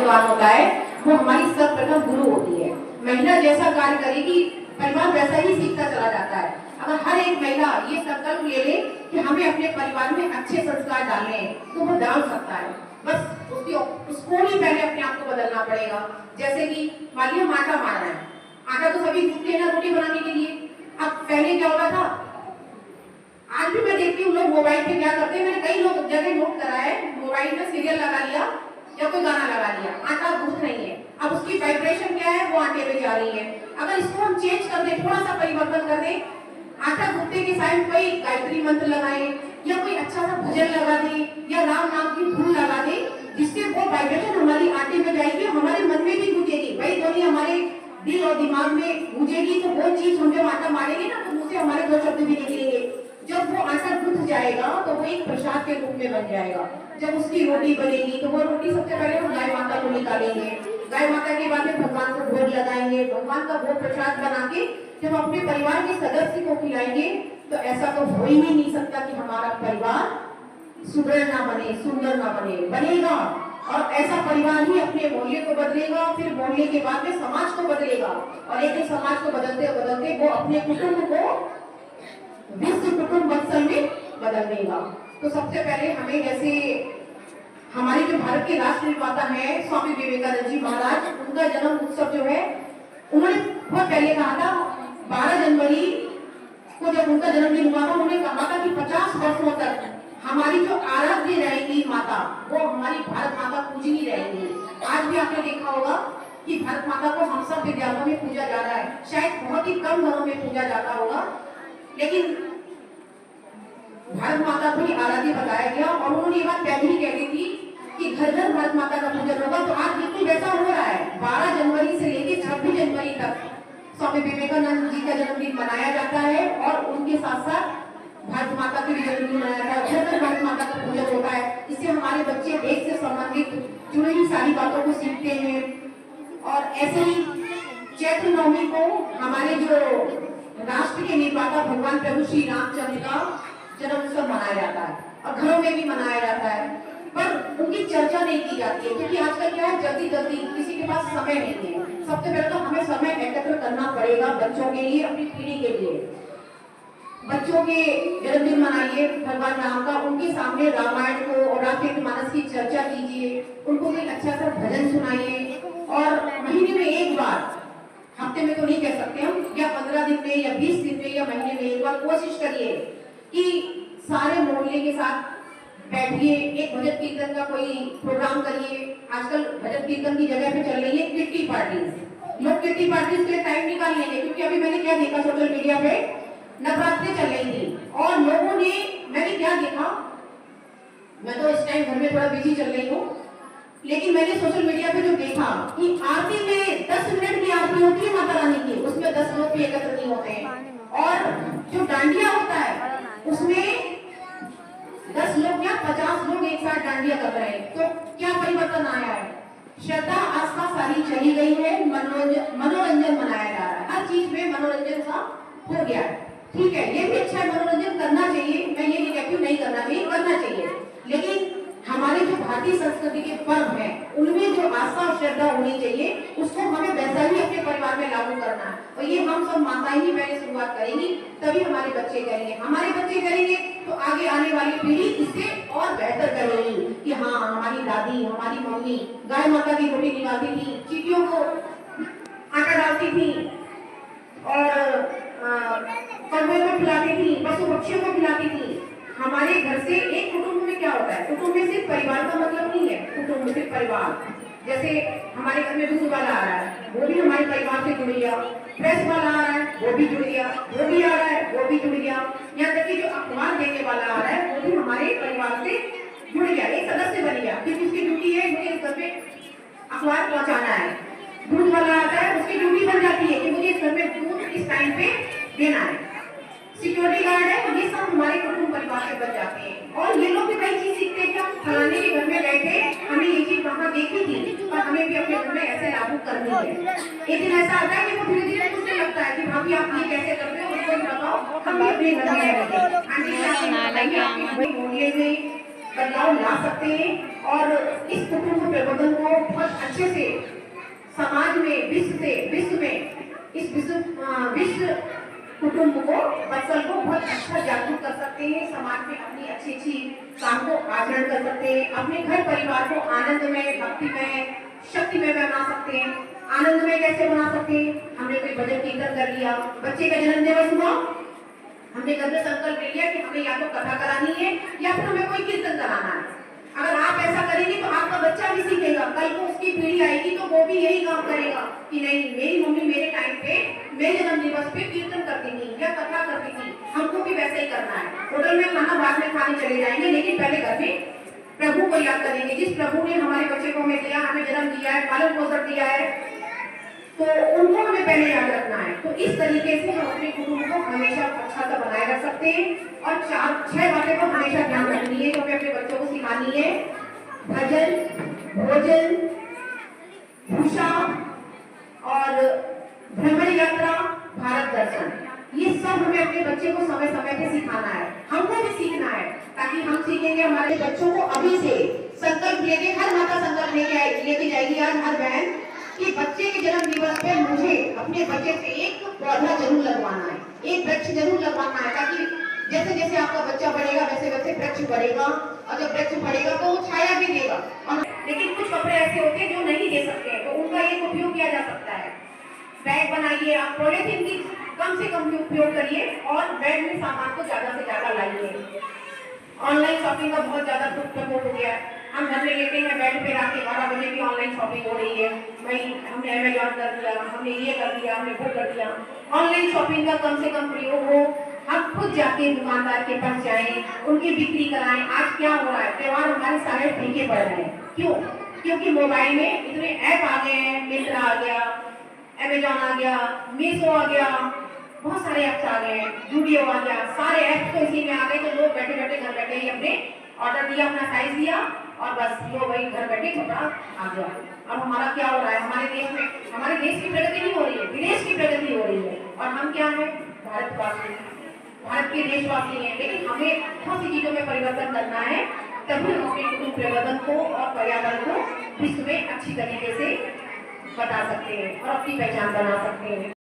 परिवार होता है वो हमारी सर्वप्रथम गुरु होती है। महिला जैसा कार्य करेगी परिवार वैसा ही सीखता चला जाता है। अगर हर एक महिला ये संकल्प ले ले कि हमें अपने परिवार में अच्छे संस्कार डालने हैं तो वो डाल सकता है। बस उसको ही पहले अपने आप को बदलना पड़ेगा। जैसे कि मान लीजिए आटा मार रहे हैं, आटा तो सभी गूंथते हैं रोटी बनाने के लिए। अब पहले क्या होता था, आज भी मैं देखती हूँ लोग मोबाइल पे क्या करते हैं, मैंने कई लोग जगह नोट करा है, मोबाइल में सीरियल लगा लिया या कोई गाना लगा लिया, आटा गूंथ रही है। अब उसकी वाइब्रेशन क्या है, वो आटे पे जा रही है। अगर इसको हम चेंज कर दें, थोड़ा सा परिवर्तन कर दें, आटा गूंथते के साइड कोई गायत्री मंत्र लगाए या कोई अच्छा सा भजन लगा दे या राम नाम की धुन लगा दे, जिससे वो वाइब्रेशन हमारी आटे में जाएगी, हमारे मन में भी गूंजेगी। भाई ध्वनि हमारे दिल और दिमाग में गूंजेगी तो वो चीज हम जब आटा मारेंगे ना तो मुंह से हमारे दो शब्द भी निकलेंगे। जब वो आटा गूंथ जाएगा तो वो एक प्रसाद के रूप में बन जाएगा। जब उसकी रोटी बनेगी तो वो रोटी सबसे पहले हम गाय माता को निकालेंगे, गाय माता के बाद में भगवान को भोग लगाएंगे, भगवान का भोग प्रसाद बना के जब अपने परिवार के सदस्य को खिलाएंगे तो ऐसा तो हो ही नहीं सकता कि हमारा परिवार सुदृढ़ ना बने, सुंदर ना बने, बनेगा। और ऐसा परिवार ही अपने मोहल्ले को बदलेगा, फिर मोहल्ले के बाद में समाज को बदलेगा, और एक समाज को बदलते बदलते वो अपने कुटुंब को विश्व कुटुंब वत्सल में बदल देगा। तो सबसे पहले हमें, जैसे हमारे जो भारत के राष्ट्र निर्माता है स्वामी विवेकानंद जी महाराज, उनका जन्म उत्सव जो है उन्होंने बहुत पहले कहा था 12 जनवरी को जब उनका जन्मदिन हुआ था, उन्होंने कहा था कि 50 वर्षों तक हमारी जो आराध्य रहेगी माता वो हमारी भारत माता पूजनी रहेगी। आज भी आपने देखा होगा कि भारत माता को हम सब विद्यालयों में पूजा जा रहा है, शायद बहुत ही कम घरों में पूजा जाता होगा, लेकिन भारत माता को ही आराध्य बताया गया। और उन्होंने ये बात पहले ही कह दी थी कि घर घर भारत माता का पूजन होगा। तो आज बिल्कुल वैसा हो रहा है। 12 जनवरी से लेकर 26 जनवरी तक स्वामी विवेकानंद जी का जन्मदिन मनाया जाता है, और उनके साथ साथ भारत माता का भी जन्मदिन मनाया जाता है, घर घर भारत माता का पूजन होता है। इससे हमारे बच्चे देश से संबंधित जुड़ी हुई सारी बातों को सीखते हैं। और ऐसे ही चैत्र नवमी को हमारे जो राष्ट्र के निर्माता भगवान प्रभु श्री रामचंद्र का जन्म उत्सव मनाया जाता है, और घरों में भी मनाया जाता है, पर उनकी चर्चा नहीं की जाती है, क्योंकि आजकल क्या है, जल्दी जल्दी किसी के पास समय नहीं है। सबसे पहले तो हमें समय एकत्र करना पड़ेगा बच्चों के लिए, अपनी पीढ़ी के लिए। बच्चों के जन्मदिन मनाइए भगवान राम का, उनके सामने रामायण को और रामचरितमानस की चर्चा कीजिए, उनको कोई अच्छा सा भजन सुनाइए, और महीने में एक बार, हफ्ते में तो नहीं कह सकते हम, या 15 दिन में या 20 दिन में या महीने में एक बार कोशिश करिए कि सारे मोहल्ले के साथ बैठिए, एक भजन कीर्तन का कोई प्रोग्राम करिए। आजकल भजन कीर्तन की जगह पे चल रही है किट्टी पार्टीज। लोग किट्टी पार्टीज के लिए टाइम निकाल लेंगे, क्योंकि अभी मैंने क्या देखा सोशल मीडिया पे, नवरात्रि चल रही थी और लोगों ने, मैंने क्या देखा, मैं तो इस टाइम घर में थोड़ा बिजी चल रही हूँ, लेकिन मैंने सोशल मीडिया पे जो देखा कि आरती में 10 मिनट की आरती होती है माता रानी की, उसमें 10 लोग भी एकत्र नहीं होते हैं, और जो डांडिया होता है उसमें 10 लोग या 50 लोग एक साथ डांडिया कर रहे हैं। तो क्या परिवर्तन आया है? श्रद्धा आस्था सारी चली गई है, मनोरंजन मनाया जा रहा है, हर चीज में मनोरंजन सा हो गया है। ठीक है, ये भी अच्छा है, मनोरंजन करना चाहिए, मैं ये नहीं कहती हूँ नहीं करना चाहिए, करना चाहिए, लेकिन हमारे जो भारतीय संस्कृति के पर्व हैं उनमें जो आस्था और श्रद्धा होनी चाहिए उसको हमें वैसा ही अपने परिवार में लागू करना है। और ये हम सब माताएं ही पहले शुरुआत करेंगी, तभी हमारे बच्चे करेंगे। हमारे बच्चे करेंगे तो आगे आने वाली पीढ़ी इससे और बेहतर करेगी कि हाँ, हमारी दादी, हमारी मम्मी गाय माता की रोटी निकालती थी, चींटियों को आटा डालती थी और कौवे को खिलाती थी, पशु पक्षियों को खिलाती थी। हमारे घर से एक कुटुंब में क्या होता है, कुटुंब में सिर्फ परिवार का मतलब नहीं है, कुटुंब में सिर्फ परिवार, जैसे हमारे घर में दूध वाला आ रहा है वो भी हमारे परिवार से जुड़ गया, प्रेस वाला आ रहा है वो भी जुड़ गया, वो भी आ रहा है वो भी जुड़ गया, यहाँ तक कि जो अखबार देने वाला आ रहा है वो भी हमारे परिवार से जुड़ गया, एक सदस्य बन गया, क्योंकि उसकी ड्यूटी है मुझे इस घर में अखबार पहुँचाना है। दूध वाला आता है, उसकी ड्यूटी बन जाती है कि मुझे इस घर में दूध इस टाइम पे देना है। सिक्योरिटी गार्ड है, ये सब हमारे कुटुंब परिवार से बच जाते हैं, और ये लोग भी कई चीज सीखते हैं कि हम फलाने के घर में गए थे, हमें ये चीज वहाँ देखी थी और हमें भी अपने घर में ऐसे लागू करनी है। एक दिन ऐसा आता है कि वो धीरे धीरे पूछने लगता है कि भाभी आप ये कैसे करते हो, मुझको बताओ, हम भी अपने घर में मोहल्ले में बदलाव ला सकते हैं और इस कुटुंब प्रबंधन को बहुत अच्छे से समाज में, विश्व में इस विश्व कुटुंब को, बच्चों को बहुत अच्छा जागरूक कर सकते हैं। समाज में अपनी अच्छी काम को आचरण कर सकते हैं। अपने घर परिवार को आनंदमय, भक्तिमय, शक्तिमय बना सकते हैं। आनंदमय कैसे बना सकते हैं? हमने कोई भजन कीर्तन कर लिया, बच्चे का जन्म दिवस हुआ, हमने घर में संकल्प ले लिया कि हमें या तो कथा करानी है या फिर हमें कोई कीर्तन कराना है। अगर आप ऐसा करेंगे तो आपका बच्चा भी सीखेगा, कल को उसकी पीढ़ी आएगी तो वो भी यही काम करेगा कि नहीं, मेरी मम्मी मेरे टाइम पे, मेरे जन्म दिवस पे कीर्तन करती थी या कथा करती थी, हमको भी वैसा ही करना है। होटल में खाना बाद में खाने चले जाएंगे, लेकिन पहले घर में प्रभु को याद करेंगे। जिस प्रभु ने हमारे बच्चे को हमें दिया, हमें जन्म दिया है, पालन पोषण दिया है, तो उनको हमें पहले याद रखना है। तो इस तरीके से हम अपने कुटुंब को हमेशा अच्छा सा बनाए रख सकते हैं। और 4-6 बातें को हमेशा ध्यान रखनी है, जो हमें अपने बच्चों को सिखानी है। भजन, भोजन, भूषा और भ्रमण यात्रा, भारत दर्शन, ये सब हमें अपने बच्चे को समय समय पे सिखाना है। हमको भी सीखना है, ताकि हम सीखेंगे, हमारे बच्चों को अभी से संकल्प लेके, हर माता संकल्प लेके जाएगी आज, हर बहन, कि बच्चे के जन्म दिवस पे मुझे अपने बच्चे पे एक पौधा जरूर लगवाना है, एक वृक्ष जरूर लगवाना है, ताकि जैसे जैसे आपका बच्चा बढ़ेगा वैसे वैसे वृक्ष बढ़ेगा, और जब वृक्ष बढ़ेगा तो वो छाया भी देगा। और लेकिन कुछ कपड़े ऐसे होते हैं जो नहीं दे सकते हैं, तो उनका एक उपयोग किया जा सकता है। बैग बनाइए, आप पॉलिथीन की कम से कम उपयोग करिए और बैग में सामान को ज्यादा से ज्यादा लाइए। ऑनलाइन शॉपिंग का बहुत ज्यादा प्रमोट हो गया है। हम घर में लेते हैं, बेड पे रात के 12 बजे भी ऑनलाइन शॉपिंग हो रही है। भाई हमने अमेजॉन कर दिया, हमने ये कर दिया, हमने वो कर दिया। ऑनलाइन शॉपिंग का कम से कम प्रयोग हो। हम खुद जाके दुकानदार के पास जाएं, उनकी बिक्री कराएं। आज क्या हो रहा है, त्योहार हमारे सारे फीके पड़ रहे हैं। क्यों? क्योंकि मोबाइल में इतने ऐप आ गए हैं, मिंत्रा आ गया, अमेजॉन आ गया, मीशो आ गया, बहुत सारे ऐप्स आ गए हैं, जूडियो आ गया, सारे ऐप्स तो इसी में आ गए। तो लोग बैठे बैठे घर बैठे ही अपने ऑर्डर दिया, अपना साइज दिया और बस लो भाई, घर बैठे कपड़ा आ गया। अब हमारा क्या हो रहा है, हमारे देश में, हमारे देश की प्रगति नहीं हो रही है, विदेश की प्रगति हो रही है। और हम क्या है, भारतवासी, भारत के देशवासी हैं। लेकिन हमें बहुत सी चीजों में परिवर्तन करना है, तभी हम अपने कुटुंब प्रबंधन को और पर्यावरण को विश्व में अच्छी तरीके से बता सकते हैं और अपनी पहचान बना सकते हैं।